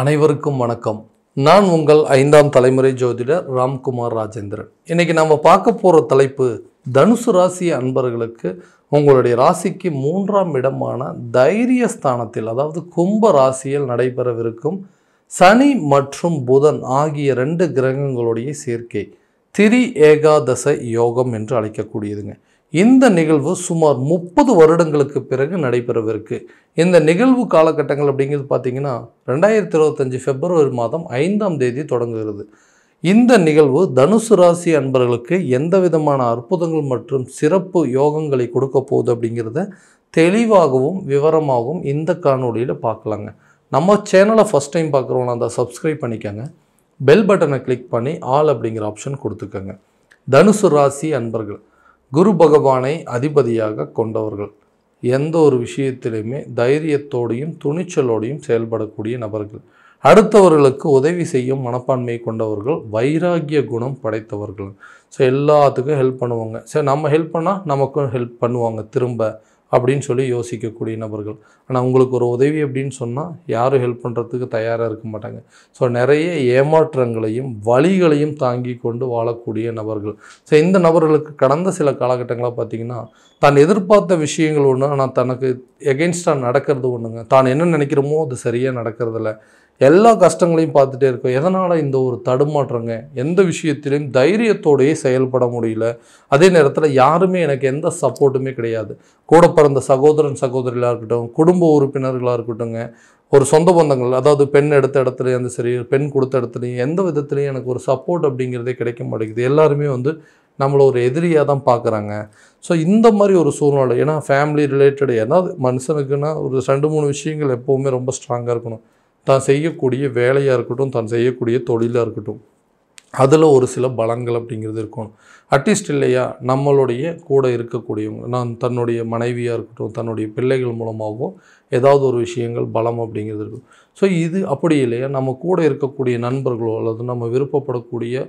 அனைவருக்கும் வணக்கம். நான் உங்கள் 5ஆம் தலைமுறை ஜோதிடர் ராம்குமார் ராஜேந்திரன். இன்னைக்கு நம்ம பார்க்க போகிற தலைப்பு தனுசு ராசி அன்பர்களுக்கு உங்களுடைய ராசிக்கு 3ஆம் இடமான தைரிய ஸ்தானத்தில், அதாவது கும்ப ராசியில் நடைபெறவிருக்கும் சனி மற்றும் புதன் ஆகிய 2 கிரகங்களுடைய சேர்க்கை திரி ஏகாதச யோகம் என்று அழைக்கக்கூடியதுங்க. இந்த நிகழ்வு சுமார் 30 வருடங்களுக்கு பிறகு நடைபெறவிருக்கு. இந்த நிகழ்வு காலகட்டங்கள் அப்படிங்கிறது பார்த்தீங்கன்னா 2025 பிப்ரவரி மாதம் 5ஆம் தேதி தொடங்குகிறது. இந்த நிகழ்வு தனுசு ராசி அன்பர்களுக்கு எந்த விதமான அற்புதங்கள் மற்றும் சிறப்பு யோகங்களை கொடுக்க போகுது அப்படிங்கிறத தெளிவாகவும் விவரமாகவும் இந்த காணொலியில் பார்க்கலாங்க. நம்ம சேனலை ஃபஸ்ட் டைம் பார்க்குறவங்க அதை சப்ஸ்கிரைப் பண்ணிக்கோங்க. பெல் பட்டனை கிளிக் பண்ணி ஆல் அப்படிங்கிற ஆப்ஷன் கொடுத்துக்கோங்க. தனுசு ராசி அன்பர்கள் குரு பகவானை அதிபதியாக கொண்டவர்கள். எந்த ஒரு விஷயத்திலையுமே தைரியத்தோடையும் துணிச்சலோடையும் செயல்படக்கூடிய நபர்கள். அடுத்தவர்களுக்கு உதவி செய்யும் மனப்பான்மை கொண்டவர்கள். வைராகிய குணம் படைத்தவர்கள். ஸோ எல்லாத்துக்கும் ஹெல்ப் பண்ணுவாங்க. சரி, நம்ம ஹெல்ப் பண்ணால் நமக்கும் ஹெல்ப் பண்ணுவாங்க திரும்ப அப்படின்னு சொல்லி யோசிக்கக்கூடிய நபர்கள். ஆனால் உங்களுக்கு ஒரு உதவி அப்படின்னு சொன்னால் யாரும் ஹெல்ப் பண்ணுறதுக்கு தயாராக இருக்க மாட்டாங்க. ஸோ நிறைய ஏமாற்றங்களையும் வலிகளையும் தாங்கி கொண்டு வாழக்கூடிய நபர்கள். ஸோ இந்த நபர்களுக்கு கடந்த சில காலகட்டங்களாக பார்த்திங்கன்னா தான் எதிர்பார்த்த விஷயங்கள் ஒன்று, ஆனால் தனக்கு எகென்ஸ்டாக நடக்கிறது ஒன்றுங்க. தான் என்ன நினைக்கிறோமோ அது சரியாக நடக்கிறதில்ல. எல்லா கஷ்டங்களையும் பார்த்துட்டே இருக்கோம். எதனால் இந்த ஒரு தடுமாற்றங்க? எந்த விஷயத்திலையும் தைரியத்தோடையே செயல்பட முடியல. அதே நேரத்தில் யாருமே எனக்கு எந்த சப்போர்ட்டுமே கிடையாது. கூட பிறந்த சகோதரன் சகோதரிகளாக இருக்கட்டும், குடும்ப உறுப்பினர்களாக இருக்கட்டும்ங்க, ஒரு சொந்த பந்தங்கள், அதாவது பெண் எடுத்த இடத்துலையும் அந்த சரி, பெண் கொடுத்த இடத்துலையும் எந்த விதத்துலையும் எனக்கு ஒரு சப்போர்ட் அப்படிங்கிறதே கிடைக்க மாட்டேங்குது. எல்லாருமே நம்மளை ஒரு எதிரியாக தான் பார்க்குறாங்க. ஸோ இந்த மாதிரி ஒரு சூழ்நிலை, ஏன்னா ஃபேமிலி ரிலேட்டடு ஏதாவது மனுஷனுக்குன்னா ஒரு 2-3 விஷயங்கள் எப்போவுமே ரொம்ப ஸ்ட்ராங்காக இருக்கணும். தான் செய்யக்கூடிய வேலையாக இருக்கட்டும், தான் செய்யக்கூடிய தொழிலாக இருக்கட்டும், அதில் ஒரு சில பலங்கள் அப்படிங்கிறது இருக்கணும். அட்லீஸ்ட் இல்லையா, நம்மளுடைய கூட இருக்கக்கூடியவங்க, நான் தன்னுடைய மனைவியாக இருக்கட்டும், தன்னுடைய பிள்ளைகள் மூலமாகவும் ஏதாவது ஒரு விஷயங்கள் பலம் அப்படிங்கிறது இருக்கும். ஸோ இது அப்படி இல்லையா, நம்ம கூட இருக்கக்கூடிய நண்பர்களோ அல்லது நம்ம விருப்பப்படக்கூடிய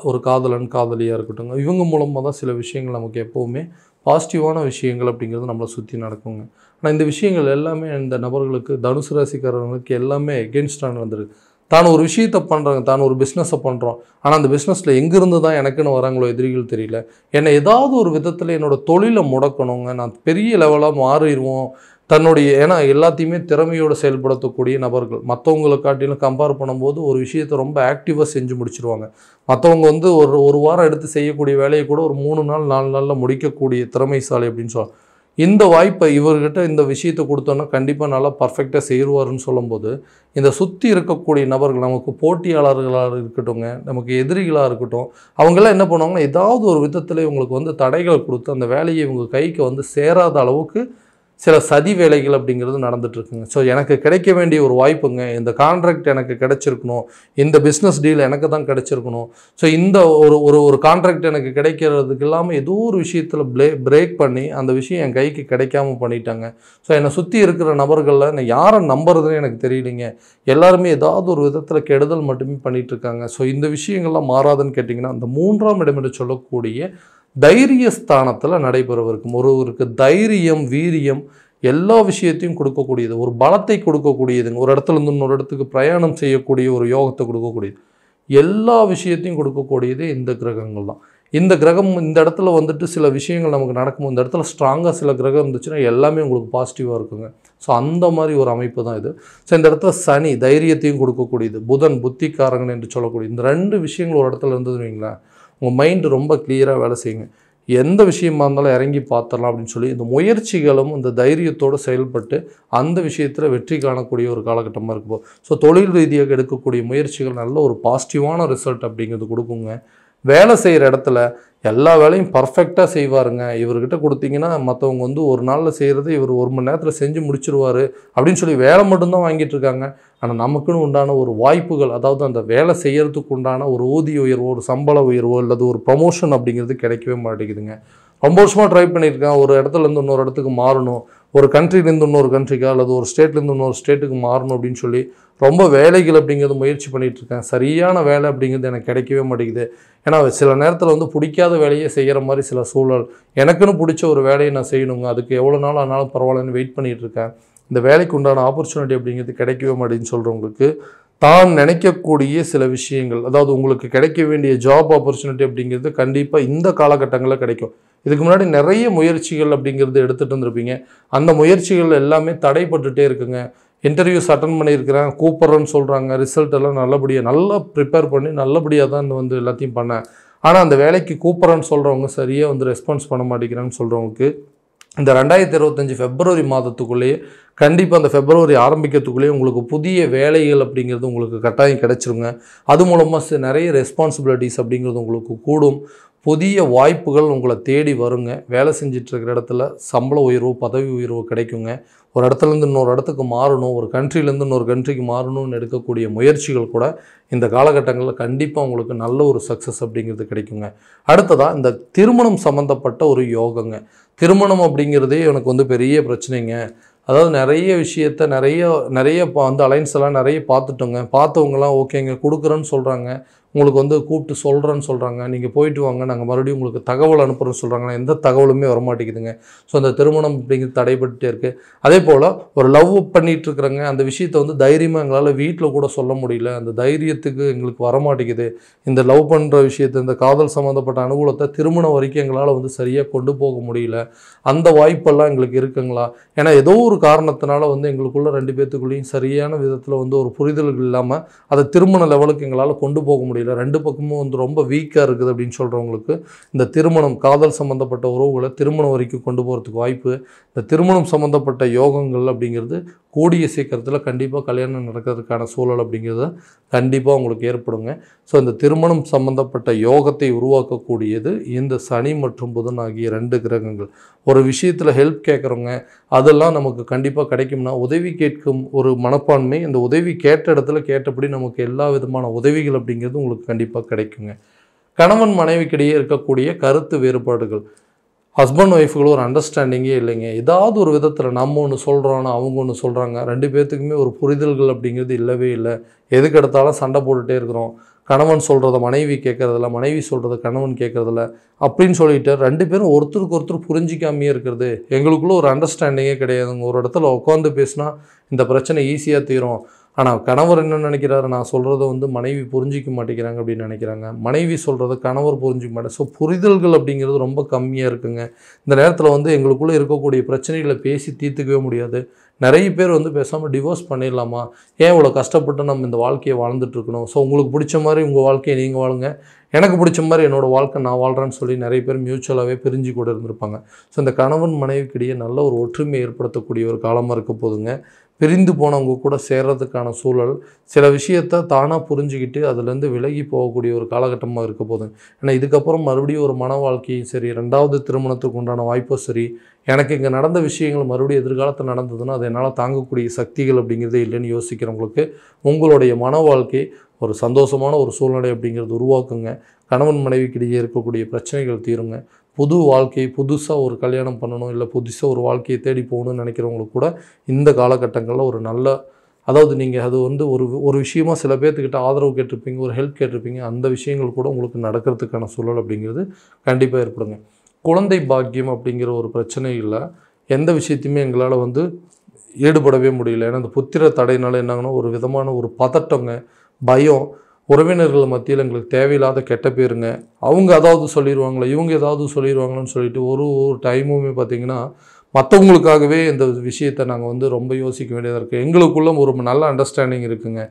ஒரு காதலன் காதலியாக இருக்கட்டும், இவங்க மூலமாக தான் சில விஷயங்கள் நமக்கு எப்போவுமே பாசிட்டிவான விஷயங்கள் அப்படிங்கிறது நம்மளை சுற்றி நடக்குங்க. ஆனால் இந்த விஷயங்கள் எல்லாமே இந்த நபர்களுக்கு, தனுசு ராசிக்காரர்களுக்கு எல்லாமே எகென்ஸ்டாக நடந்துருக்கு. தான் ஒரு விஷயத்தை பண்ணுறாங்க, தான் ஒரு பிஸ்னஸை பண்ணுறோம், ஆனால் அந்த பிஸ்னஸில் எங்கேருந்து தான் எனக்குன்னு வராங்களோ எதிரிகள் தெரியல. என்னை ஏதாவது ஒரு விதத்தில் என்னோடய தொழிலை முடக்கணுங்க, நான் பெரிய லெவலாக மாறிடுவோம் தன்னுடைய, ஏன்னா எல்லாத்தையுமே திறமையோடு செயல்படுத்தக்கூடிய நபர்கள். மற்றவங்களை காட்டிலும் கம்பேர் பண்ணும்போது ஒரு விஷயத்தை ரொம்ப ஆக்டிவாக செஞ்சு முடிச்சிருவாங்க. மற்றவங்க ஒரு வாரம் எடுத்து செய்யக்கூடிய வேலையை கூட ஒரு 3 நாள் 4 நாளில் முடிக்கக்கூடிய திறமைசாலி அப்படின்னு சொல்லலாம். இந்த வாய்ப்பை இவர்கிட்ட இந்த விஷயத்தை கொடுத்தோன்னா கண்டிப்பாக நல்லா பர்ஃபெக்டாக செய்வாருன்னு சொல்லும்போது, இந்த சுற்றி இருக்கக்கூடிய நபர்கள், நமக்கு போட்டியாளர்களாக இருக்கட்டும்ங்க, நமக்கு எதிரிகளாக இருக்கட்டும், அவங்கெல்லாம் என்ன பண்ணுவாங்கன்னா ஏதாவது ஒரு விதத்தில் இவங்களுக்கு தடைகளை கொடுத்து அந்த வேலையை இவங்க கைக்கு சேராத அளவுக்கு சில சதி வேலைகள் அப்படிங்கிறது நடந்துகிட்ருக்குங்க. ஸோ எனக்கு கிடைக்க வேண்டிய ஒரு வாய்ப்புங்க, இந்த கான்ட்ராக்ட் எனக்கு கிடைச்சிருக்கணும், இந்த பிஸ்னஸ் டீல் எனக்கு தான் கிடைச்சிருக்கணும், ஸோ இந்த ஒரு கான்ட்ராக்ட் எனக்கு கிடைக்கிறதுக்கு இல்லாமல் ஏதோ ஒரு விஷயத்தில் பிரேக் பண்ணி அந்த விஷயம் என் கைக்கு கிடைக்காம பண்ணிட்டாங்க. ஸோ என்னை சுற்றி இருக்கிற நபர்களில் நான் யாரை நம்புறதுன்னு எனக்கு தெரியலைங்க. எல்லாருமே ஏதாவது ஒரு விதத்தில் கெடுதல் மட்டுமே பண்ணிகிட்ருக்காங்க. ஸோ இந்த விஷயங்கள்லாம் மாறாதுன்னு கேட்டிங்கன்னா, அந்த 3ஆம் இடம் என்று சொல்லக்கூடிய தைரிய ஸ்தானத்தில் நடைபெறவிருக்கும். ஒருவருக்கு தைரியம், வீரியம் எல்லா விஷயத்தையும் கொடுக்கக்கூடியது, ஒரு பலத்தை கொடுக்கக்கூடியதுங்க. ஒரு இடத்துலேருந்து இன்னொரு இடத்துக்கு பிரயாணம் செய்யக்கூடிய ஒரு யோகத்தை கொடுக்கக்கூடியது, எல்லா விஷயத்தையும் கொடுக்கக்கூடியது இந்த கிரகங்கள் தான். இந்த கிரகம் இந்த இடத்துல சில விஷயங்கள் நமக்கு நடக்கும்போது, இந்த இடத்துல ஸ்ட்ராங்காக சில கிரகம் இருந்துச்சுன்னா எல்லாமே உங்களுக்கு பாசிட்டிவாக இருக்குங்க. ஸோ அந்த மாதிரி ஒரு அமைப்பு தான் இது. ஸோ இந்த இடத்துல சனி தைரியத்தையும் கொடுக்கக்கூடியது, புதன் புத்திக்காரங்கன் என்று சொல்லக்கூடிய இந்த 2 விஷயங்கள் ஒரு இடத்துல இருந்ததுன்னு வைங்களேன், உங்கள் மைண்டு ரொம்ப கிளியராக வேலை செய்யுங்க. எந்த விஷயமா இருந்தாலும் இறங்கி பார்த்துடலாம் அப்படின்னு சொல்லி இந்த முயற்சிகளும் இந்த தைரியத்தோடு செயல்பட்டு அந்த விஷயத்தில் வெற்றி காணக்கூடிய ஒரு காலகட்டமாக இருக்கும். ஸோ தொழில் ரீதியாக எடுக்கக்கூடிய முயற்சிகள் நல்ல ஒரு பாசிட்டிவான ரிசல்ட் அப்படிங்கிறது கொடுக்குங்க. வேலை செய்கிற இடத்துல எல்லா வேலையும் பர்ஃபெக்டாக செய்வாருங்க. இவர்கிட்ட கொடுத்தீங்கன்னா மற்றவங்க ஒரு நாளில் செய்கிறது இவர் 1 மணி நேரத்தில் செஞ்சு முடிச்சிருவார் அப்படின்னு சொல்லி வேலை மட்டும்தான் வாங்கிட்டு இருக்காங்க. ஆனால் நமக்குன்னு உண்டான ஒரு வாய்ப்புகள், அதாவது அந்த வேலை செய்கிறதுக்கு உண்டான ஒரு ஊதிய உயர்வோ, ஒரு சம்பள உயர்வோ, அல்லது ஒரு ப்ரமோஷன் அப்படிங்கிறது கிடைக்கவே மாட்டேங்குதுங்க. ரொம்ப வருஷமாக ட்ரை பண்ணியிருக்கேன், ஒரு இடத்துலேருந்து இன்னொரு இடத்துக்கு மாறணும், ஒரு கண்ட்ரிலேருந்து இன்னொரு கண்ட்ரிக்கா அல்லது ஒரு ஸ்டேட்லேருந்து இன்னொரு ஸ்டேட்டுக்கு மாறணும் அப்படின்னு சொல்லி ரொம்ப வேலைகள் அப்படிங்கிறது முயற்சி பண்ணிகிட்ருக்கேன். சரியான வேலை அப்படிங்கிறது எனக்கு கிடைக்கவே மாட்டேங்குது. ஏன்னா சில நேரத்தில் பிடிக்காத வேலையே செய்கிற மாதிரி சில சூழல். எனக்குன்னு பிடிச்ச ஒரு வேலையை நான் செய்யணுங்க, அதுக்கு எவ்வளோ நாள் ஆனாலும் பரவாயில்லன்னு வெயிட் பண்ணிகிட்ருக்கேன். இந்த வேலைக்கு உண்டான ஆப்பர்ச்சுனிட்டி அப்படிங்கிறது கிடைக்கவே மாட்டேன்னு சொல்கிறவங்களுக்கு தான் நினைக்கக்கூடிய சில விஷயங்கள், அதாவது உங்களுக்கு கிடைக்க வேண்டிய ஜாப் ஆப்பர்ச்சுனிட்டி அப்படிங்கிறது கண்டிப்பாக இந்த காலகட்டங்களில் கிடைக்கும். இதுக்கு முன்னாடி நிறைய முயற்சிகள் அப்படிங்கிறது எடுத்துகிட்டு வந்திருப்பீங்க. அந்த முயற்சிகள் எல்லாமே தடைப்பட்டுட்டே இருக்குங்க. இன்டர்வியூஸ் அட்டன் பண்ணியிருக்கிறேன், கூப்பிட்றேன்னு சொல்கிறாங்க, ரிசல்ட் எல்லாம் நல்லபடியாக நல்லா ப்ரிப்பேர் பண்ணி நல்லபடியாக தான் வந்து எல்லாத்தையும் பண்ணேன். ஆனால் அந்த வேலைக்கு கூப்பிட்றேன்னு சொல்கிறவங்க சரியாக வந்து ரெஸ்பான்ஸ் பண்ண மாட்டேங்கிறான்னு சொல்கிறவங்களுக்கு இந்த 2025 பிப்ரவரி மாதத்துக்குள்ளேயே கண்டிப்பாக அந்த பிப்ரவரி ஆரம்பிக்கிறதுக்குள்ளேயே உங்களுக்கு புதிய வேலைகள் அப்படிங்கிறது உங்களுக்கு கட்டாயம் கிடைச்சிருங்க. அது மூலமாக நிறைய ரெஸ்பான்சிபிலிட்டிஸ் அப்படிங்கிறது உங்களுக்கு கூடும். புதிய வாய்ப்புகள் உங்களை தேடி வருங்க. வேலை செஞ்சிட்ருக்கிற இடத்துல சம்பள உயர்வு, பதவி உயர்வு கிடைக்குங்க. ஒரு இடத்துலேருந்து இன்னொரு இடத்துக்கு மாறணும், ஒரு கண்ட்ரிலேருந்து இன்னொரு கண்ட்ரிக்கு மாறணும்னு எடுக்கக்கூடிய முயற்சிகள் கூட இந்த காலகட்டங்களில் கண்டிப்பாக உங்களுக்கு நல்ல ஒரு சக்ஸஸ் அப்படிங்கிறது கிடைக்குங்க. அடுத்ததாக இந்த திருமணம் சம்மந்தப்பட்ட ஒரு யோகங்க. திருமணம் அப்படிங்கிறதே எனக்கு வந்து பெரிய பிரச்சனைங்க. அதாவது நிறைய விஷயத்த நிறைய வந்து அலைன்ஸ் எல்லாம் நிறைய பார்த்துட்டோங்க. பார்த்தவங்கலாம் ஓகேங்க கொடுக்குறேன்னு சொல்கிறாங்க, உங்களுக்கு வந்து கூப்பிட்டு சொல்கிறேன்னு சொல்கிறாங்க, நீங்கள் போயிட்டு வாங்க, நாங்கள் மறுபடியும் உங்களுக்கு தகவல் அனுப்புகிறோன்னு சொல்கிறாங்க. எந்த தகவலுமே வரமாட்டேங்குதுங்க. ஸோ அந்த திருமணம் அப்படிங்கிறது தடைபட்டுட்டே இருக்குது. அதே போல் ஒரு லவ் பண்ணிகிட்ருக்குறங்க, அந்த விஷயத்தை வந்து தைரியமாக எங்களால் வீட்டில் கூட சொல்ல முடியல, அந்த தைரியத்துக்கு எங்களுக்கு வரமாட்டேங்குது. இந்த லவ் பண்ணுற விஷயத்தை, இந்த காதல் சம்மந்தப்பட்ட அனுகூலத்தை திருமணம் வரைக்கும் எங்களால் வந்து சரியாக கொண்டு போக முடியல. அந்த வாய்ப்பெல்லாம் எங்களுக்கு இருக்குங்களா? ஏன்னா ஏதோ ஒரு காரணத்தினால வந்து எங்களுக்குள்ள 2 பேர்த்துக்குள்ளேயும் சரியான விதத்தில் வந்து ஒரு புரிதல்கள் இல்லாமல் அதை திருமண லெவலுக்கு எங்களால் கொண்டு போக முடியல. 2 பக்கமும் வந்து ரொம்ப வீக்காக இருக்குது அப்படின்னு சொல்கிறவங்களுக்கு இந்த திருமணம், காதல் சம்மந்தப்பட்ட உறவுகளை திருமணம் வரைக்கும் கொண்டு போகிறதுக்கு வாய்ப்பு, இந்த திருமணம் சம்மந்தப்பட்ட யோகங்கள் அப்படிங்கிறது கூடிய சீக்கிரத்தில் கண்டிப்பாக கல்யாணம் நடக்கிறதுக்கான சூழல் அப்படிங்கிறது கண்டிப்பாக உங்களுக்கு ஏற்படுங்க. ஸோ இந்த திருமணம் சம்மந்தப்பட்ட யோகத்தை உருவாக்கக்கூடியது இந்த சனி மற்றும் புதன் ஆகிய 2 கிரகங்கள். ஒரு விஷயத்தில் ஹெல்ப் கேட்குறவங்க அதெல்லாம் நமக்கு கண்டிப்பாக கிடைக்கும்னா, உதவி கேட்கும் ஒரு மனப்பான்மை, இந்த உதவி கேட்ட இடத்துல கேட்டபடி நமக்கு எல்லா விதமான உதவிகள் அப்படிங்கிறது உங்களுக்கு கண்டிப்பாக கிடைக்குங்க. கணவன் மனைவிக்கிடையே இருக்கக்கூடிய கருத்து வேறுபாடுகள், ஹஸ்பண்ட் ஒய்ஃபுக்குள்ள ஒரு அண்டர்ஸ்டாண்டிங்கே இல்லைங்க. ஏதாவது ஒரு விதத்தில் நம்ம ஒன்று சொல்கிறோன்னா அவங்க ஒன்று சொல்கிறாங்க, 2 பேர்த்துக்குமே ஒரு புரிதல்கள் அப்படிங்கிறது இல்லவே இல்லை. எதுக்கு எடுத்தாலும் சண்டை போட்டுகிட்டே இருக்கிறோம். கணவன் சொல்கிறத மனைவி கேட்குறதில்ல, மனைவி சொல்கிறத கணவன் கேட்குறதில்ல அப்படின்னு சொல்லிட்டு 2 பேரும் ஒருத்தருக்கு ஒருத்தர் புரிஞ்சிக்காமையே இருக்கிறது. எங்களுக்குள்ளே ஒரு அண்டர்ஸ்டாண்டிங்கே கிடையாதுங்க. ஒரு இடத்துல உட்காந்து பேசினா இந்த பிரச்சனை ஈஸியாக தீரும். ஆனால் கணவர் என்ன நினைக்கிறாரு, நான் சொல்கிறத வந்து மனைவி புரிஞ்சிக்க மாட்டேங்கிறாங்க அப்படின்னு நினைக்கிறாங்க. மனைவி சொல்கிறத கணவர் புரிஞ்சிக்க மாட்டேன். ஸோ புரிதல்கள் அப்படிங்கிறது ரொம்ப கம்மியாக இருக்குங்க. இந்த நேரத்தில் வந்து எங்களுக்குள்ளே இருக்கக்கூடிய பிரச்சனைகளை பேசி தீர்த்துக்கவே முடியாது. நிறைய பேர் வந்து பேசாமல் டிவோர்ஸ் பண்ணிடலாமா, ஏன் இவ்வளோ கஷ்டப்பட்டு நம்ம இந்த வாழ்க்கையை வாழ்ந்துட்டுருக்கணும், ஸோ உங்களுக்கு பிடிச்ச மாதிரி உங்கள் வாழ்க்கையை நீங்கள் வாழுங்க, எனக்கு பிடிச்ச மாதிரி என்னோடய வாழ்க்கை நான் வாழ்கிறேன்னு சொல்லி நிறைய பேர் மியூச்சுவலாகவே பிரிஞ்சு கூட இருந்திருப்பாங்க. ஸோ இந்த கணவன் மனைவிக்கிடையே நல்ல ஒரு ஒற்றுமை ஏற்படுத்தக்கூடிய ஒரு காலமாக இருக்க போதுங்க. பிரிந்து போனவங்க கூட சேர்றதுக்கான சூழல், சில விஷயத்தை தானாக புரிஞ்சுக்கிட்டு அதுலேருந்து விலகி போகக்கூடிய ஒரு காலகட்டமாக இருக்க போதுங்க. ஏன்னா இதுக்கப்புறம் மறுபடியும் ஒரு மன வாழ்க்கையும் சரி, 2வது திருமணத்துக்கு உண்டான வாய்ப்பும் சரி, எனக்கு இங்கே நடந்த விஷயங்கள் மறுபடியும் எதிர்காலத்தில் நடந்ததுன்னா அது என்னால் தாங்கக்கூடிய சக்திகள் அப்படிங்கிறதே இல்லைன்னு யோசிக்கிறவங்களுக்கு உங்களுடைய மன வாழ்க்கை ஒரு சந்தோஷமான ஒரு சூழ்நிலை அப்படிங்கிறது உருவாக்குங்க. கணவன் மனைவிக்கிடையே இருக்கக்கூடிய பிரச்சனைகள் தீருங்க. புது வாழ்க்கை, புதுசாக ஒரு கல்யாணம் பண்ணணும், இல்லை புதுசாக ஒரு வாழ்க்கையை தேடி போகணும்னு நினைக்கிறவங்களுக்கு கூட இந்த காலகட்டங்களில் ஒரு நல்ல, அதாவது நீங்கள் அது வந்து ஒரு விஷயமா சில பேர்த்துக்கிட்ட ஆதரவு கேட்டிருப்பீங்க, ஒரு ஹெல்ப் கேட்டிருப்பீங்க, அந்த விஷயங்கள் கூட உங்களுக்கு நடக்கிறதுக்கான சூழல் அப்படிங்கிறது கண்டிப்பாக ஏற்படுங்க. குழந்தை பாக்கியம் அப்படிங்கிற ஒரு பிரச்சனை இல்லை. எந்த விஷயத்தையுமே எங்களால் வந்து ஈடுபடவே முடியல. ஏன்னா அந்த புத்திர தடையினால என்னாங்கன்னா ஒரு விதமான ஒரு பதட்டங்க, பயம், உறவினர்கள் மத்தியில் எங்களுக்கு தேவையில்லாத கெட்ட பேருங்க, அவங்க அதாவது சொல்லிடுவாங்களே, இவங்க ஏதாவது சொல்லிடுவாங்களோன்னு சொல்லிட்டு ஒரு டைமுமே பார்த்திங்கன்னா மற்றவங்களுக்காகவே இந்த விஷயத்தை நாங்கள் வந்து ரொம்ப யோசிக்க வேண்டியதாக இருக்குது. எங்களுக்குள்ள ஒரு நல்ல அண்டர்ஸ்டாண்டிங் இருக்குங்க.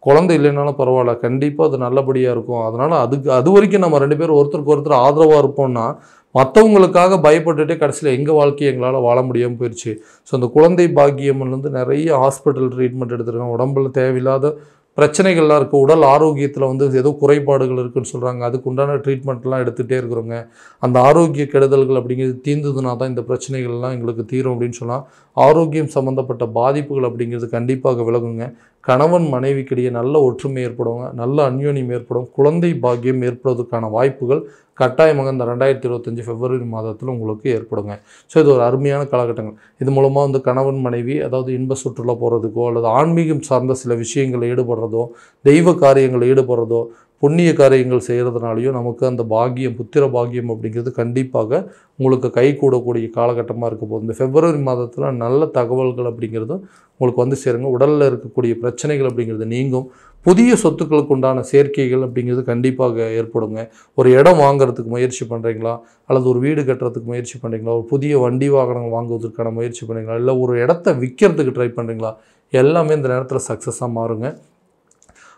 குழந்தை இல்லைனாலும் பரவாயில்ல, கண்டிப்பாக அது நல்லபடியாக இருக்கும். அதனால் அது வரைக்கும் நம்ம 2 பேரும் ஒருத்தருக்கு ஒருத்தர் ஆதரவாக இருப்போம்னா, மற்றவங்களுக்காக பயப்பட்டுட்டு கடைசியில் எங்கள் வாழ்க்கையை எங்களால் வாழ முடியாமல் போயிடுச்சு. ஸோ அந்த குழந்தை பாக்கியம்லேருந்து நிறைய ஹாஸ்பிட்டல் ட்ரீட்மெண்ட் எடுத்துருக்காங்க. உடம்புல தேவையில்லாத பிரச்சனைகள்லாம் இருக்குது. உடல் ஆரோக்கியத்தில் வந்து ஏதோ குறைபாடுகள் இருக்குதுன்னு சொல்கிறாங்க. அதுக்கு உண்டான ட்ரீட்மெண்ட்லாம் எடுத்துகிட்டே இருக்கிறோங்க. அந்த ஆரோக்கிய கெடுதல்கள் அப்படிங்கிறது தீர்ந்ததுனா தான் இந்த பிரச்சனைகள்லாம் எங்களுக்கு தீரும் அப்படின்னு சொன்னால், ஆரோக்கியம் சம்மந்தப்பட்ட பாதிப்புகள் அப்படிங்கிறது கண்டிப்பாக விலகுங்க. கணவன் மனைவிக்கிடையே நல்ல ஒற்றுமை ஏற்படுவாங்க, நல்ல அந்யோன்யம் ஏற்படும், குழந்தை பாக்கியம் ஏற்படுவதற்கான வாய்ப்புகள் கட்டாயமாக இந்த 2025 பிப்ரவரி மாதத்தில் உங்களுக்கு ஏற்படுங்க. ஸோ இது ஒரு அருமையான காலகட்டங்கள். இது மூலமாக வந்து கணவன் மனைவி அதாவது இன்ப சுற்றுலா போகிறதுக்கோ அல்லது ஆன்மீகம் சார்ந்த சில விஷயங்களில் ஈடுபடுறதோ, தெய்வ காரியங்களில் ஈடுபடுறதோ, புண்ணிய காரியங்கள் செய்கிறதுனாலையும் நமக்கு அந்த பாக்கியம், புத்திர பாக்கியம் அப்படிங்கிறது கண்டிப்பாக உங்களுக்கு கை கூடக்கூடிய காலகட்டமாக இருக்க போகுது. இந்த பிப்ரவரி மாதத்தில் நல்ல தகவல்கள் அப்படிங்கிறது உங்களுக்கு வந்து சேருங்க. உடலில் இருக்கக்கூடிய பிரச்சனைகள் அப்படிங்கிறது நீங்கும். புதிய சொத்துக்களுக்கு உண்டான சேர்க்கைகள் அப்படிங்கிறது கண்டிப்பாக ஏற்படுங்க. ஒரு இடம் வாங்குறதுக்கு முயற்சி பண்ணுறீங்களா, அல்லது ஒரு வீடு கட்டுறதுக்கு முயற்சி பண்ணுறீங்களா, ஒரு புதிய வண்டி வாகனங்கள் வாங்குவதற்கான முயற்சி பண்ணுறீங்களா, இல்லை ஒரு இடத்த விற்கிறதுக்கு ட்ரை பண்ணுறீங்களா, எல்லாமே இந்த நேரத்தில் சக்ஸஸாக மாறுங்க.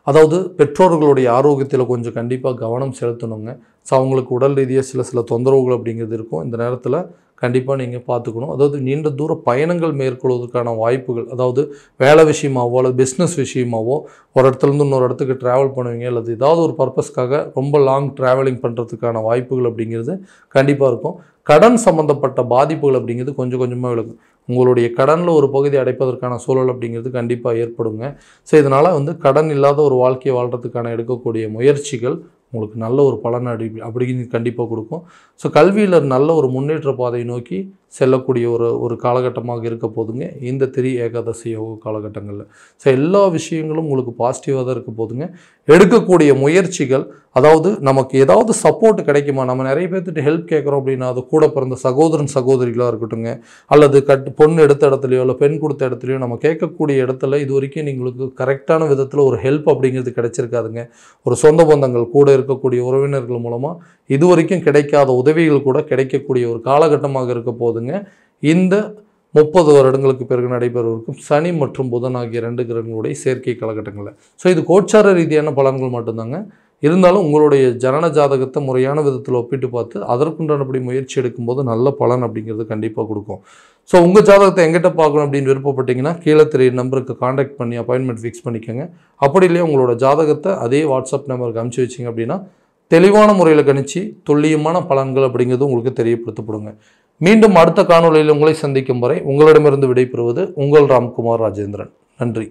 அதாவது பெற்றோர்களுடைய ஆரோக்கியத்தில் கொஞ்சம் கண்டிப்பாக கவனம் செலுத்தணுங்க. ஸோ அவங்களுக்கு உடல் ரீதியாக சில தொந்தரவுகள் அப்படிங்கிறது இருக்கும். இந்த நேரத்தில் கண்டிப்பாக நீங்கள் பார்த்துக்கணும். அதாவது நீண்ட தூர பயணங்கள் மேற்கொள்வதற்கான வாய்ப்புகள், அதாவது வேலை விஷயமாவோ அல்லது பிஸ்னஸ் விஷயமாவோ ஒரு இடத்துலேருந்து இன்னொரு இடத்துக்கு ட்ராவல் பண்ணுவீங்க, அல்லது ஏதாவது ஒரு பர்பஸ்க்காக ரொம்ப லாங் ட்ராவலிங் பண்ணுறதுக்கான வாய்ப்புகள் அப்படிங்கிறது கண்டிப்பாக இருக்கும். கடன் சம்மந்தப்பட்ட பாதிப்புகள் அப்படிங்கிறது கொஞ்சம் கொஞ்சமாக விலகும். உங்களுடைய கடனில் ஒரு பகுதி அடைப்பதற்கான சூழல் அப்படிங்கிறது கண்டிப்பாக ஏற்படுங்க. ஸோ இதனால் வந்து கடன் இல்லாத ஒரு வாழ்க்கையை வாழ்கிறதுக்கான எடுக்கக்கூடிய முயற்சிகள் உங்களுக்கு நல்ல ஒரு பலன் அப்படிங்கிறது கண்டிப்பாக கொடுக்கும். ஸோ கல்வியில் நல்ல ஒரு முன்னேற்ற பாதையை நோக்கி செல்லக்கூடிய ஒரு காலகட்டமாக இருக்க போதுங்க இந்த ஏகாதசி யோக காலகட்டங்களில். ஸோ எல்லா விஷயங்களும் உங்களுக்கு பாசிட்டிவாக தான் இருக்க போதுங்க. எடுக்கக்கூடிய முயற்சிகள், அதாவது நமக்கு ஏதாவது சப்போர்ட் கிடைக்குமா, நம்ம நிறைய பேர்த்துட்டு ஹெல்ப் கேட்குறோம் அப்படின்னா அது கூட பிறந்த சகோதரன் சகோதரிகளாக இருக்கட்டுங்க, அல்லது பொண்ணு எடுத்த இடத்துலையோ இல்லை பெண் கொடுத்த இடத்துலையோ நம்ம கேட்கக்கூடிய இடத்துல இது வரைக்கும் நீங்களுக்கு கரெக்டான விதத்தில் ஒரு ஹெல்ப் அப்படிங்கிறது கிடைச்சிருக்காதுங்க. ஒரு சொந்த பந்தங்கள் கூட இருக்கக்கூடிய உறவினர்கள் மூலமாக இது வரைக்கும் கிடைக்காத உதவிகள் கூட கிடைக்கக்கூடிய ஒரு காலகட்டமாக இருக்க போதுங்க இந்த 30 வருடங்களுக்கு பிறகு நடைபெறவிருக்கும் சனி மற்றும் புதன் ஆகிய 2 கிரகங்களுடைய சேர்க்கை காலகட்டங்களில். ஸோ இது கோச்சார ரீதியான பலன்கள் மட்டும்தாங்க. இருந்தாலும் உங்களுடைய ஜனன ஜாதகத்தை முறையான விதத்தில் ஒப்பிட்டு பார்த்து அதற்குண்டானபடி முயற்சி எடுக்கும்போது நல்ல பலன் அப்படிங்கிறது கண்டிப்பாக கொடுக்கும். ஸோ உங்கள் ஜாதகத்தை எங்கிட்ட பார்க்கணும் அப்படின்னு விருப்பப்பட்டீங்கன்னா கீழே தெரிய நம்பருக்கு காண்டாக்ட் பண்ணி அப்பாயின்மெண்ட் ஃபிக்ஸ் பண்ணிக்கோங்க. அப்படி இல்லையா உங்களோட ஜாதகத்தை அதே வாட்ஸ்அப் நம்பருக்கு அனுப்பிச்சி வச்சிங்க அப்படின்னா தெளிவான முறையில் கணிச்சு துல்லியமான பலன்கள் அப்படிங்கிறது உங்களுக்கு தெரியப்படுத்தப்படுங்க. மீண்டும் அடுத்த காணொளியில் உங்களை சந்திக்கும் வரை உங்களிடமிருந்து விடைபெறுவது உங்கள் ராம்குமார் ராஜேந்திரன். நன்றி.